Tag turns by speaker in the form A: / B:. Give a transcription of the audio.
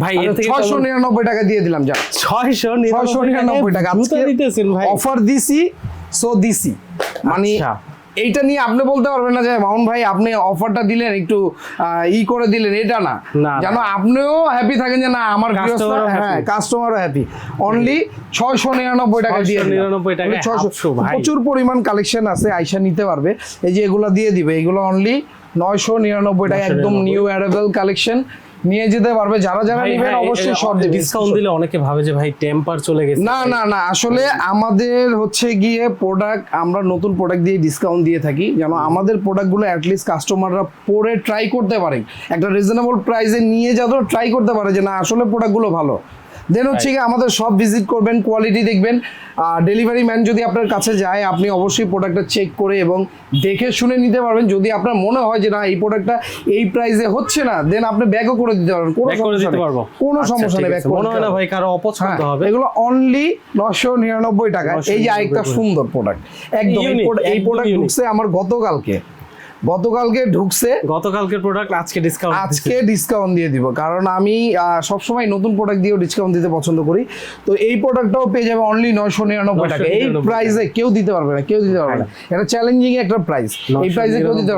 A: ভাই এর থেকে
B: 699 টাকা দিয়ে দিলাম যা 699 টাকা আজকে
A: দিতেছেন ভাই।
B: অফার দিছি সো দিছি মানে
A: আচ্ছা।
B: এইটা নিয়ে আপনি বলতে পারবেন না যে মামুন ভাই আপনি অফারটা দিলেন একটু করে দিলেন, এটা না,
A: না,
B: যেন
A: না।
B: আপনিও হ্যাপি থাকেন যে না আমার
A: Customer ও
B: হ্যাঁ
A: happy।
B: কাস্টমারও হ্যাপি। অনলি 699 টাকা দিয়ে দিলাম।
A: 699 টাকায়
B: 600
A: 800 ভাই।
B: প্রচুর পরিমাণ কালেকশন আছে, আয়শা নিতে পারবে। এই যে এগুলো দিয়ে দিবে, এগুলো অনলি 999 টাকা, একদম
A: 999
B: নিউ অ্যারাইভাল কালেকশন, নিয়ে যেতে পারবে। যারা যারা
A: ভাই,
B: নেবেন
A: ভাই,
B: অবশ্যই শর্ট দিবেন।
A: ডিসকাউন্ট দিলে অনেকে ভাবে যে ভাই টেম্পার চলে গেছে।
B: না না না, আসলে আমাদের হচ্ছে গিয়ে প্রোডাক্ট, আমরা নতুন প্রোডাক্ট দিয়ে ডিসকাউন্ট দিয়ে থাকি যেন আমাদের প্রোডাক্টগুলো অ্যাটলিস্ট কাস্টমাররা পরে ট্রাই করতে পারে, একটা রিজনেবল প্রাইসে নিয়ে যাতে ট্রাই করতে পারে যে না আসলে প্রোডাক্টগুলো ভালো। দেন হচ্ছে গিয়ে আমাদের সব ভিজিট করবেন, কোয়ালিটি দেখবেন। ডেলিভারি ম্যান যদি আপনার কাছে যায় আপনি অবশ্যই প্রোডাক্টটা চেক করে এবং দেখে শুনে নিতে পারবেন। যদি আপনার মনে হয় যে না এই প্রোডাক্টটা এই প্রাইসে হচ্ছে না, দেন আপনি ব্যাকও করে দিতে পারবেন, কোনো
A: Back করে
B: সমস্যা
A: দিতে
B: নেই,
A: পারবো।
B: কোনো
A: আচ্ছা,
B: সমস্যা
A: ঠিক
B: নেই।
A: আছে। মনে হয় না ভাই কারো অপছন্দ হবে।
B: এগুলো অনলি 999 টাকা। এই যে আরেকটা
A: 999
B: সুন্দর প্রোডাক্ট, একদম এই
A: Unique,
B: এই
A: একদম
B: প্রোডাক্ট
A: unique।
B: ঢুকছে আমার গতকালকে ঢুকছে।
A: গতকালকের প্রোডাক্ট আজকে ডিসকাউন্ট
B: আজকে ডিসকাউন্ট দিয়ে দিব, কারণ আমি সবসময় নতুন প্রোডাক্ট দিয়েও ডিসকাউন্ট দিতে পছন্দ করি। তো এই প্রোডাক্টটাও পেয়ে যাবে অনলি 999 টাকা। এই
A: 999
B: প্রাইসে কেউ দিতে পারবে না, কেউ দিতে পারবে না। এটা চ্যালেঞ্জিং একটা প্রাইস, এই প্রাইসে কেউ দিতে পারবে না।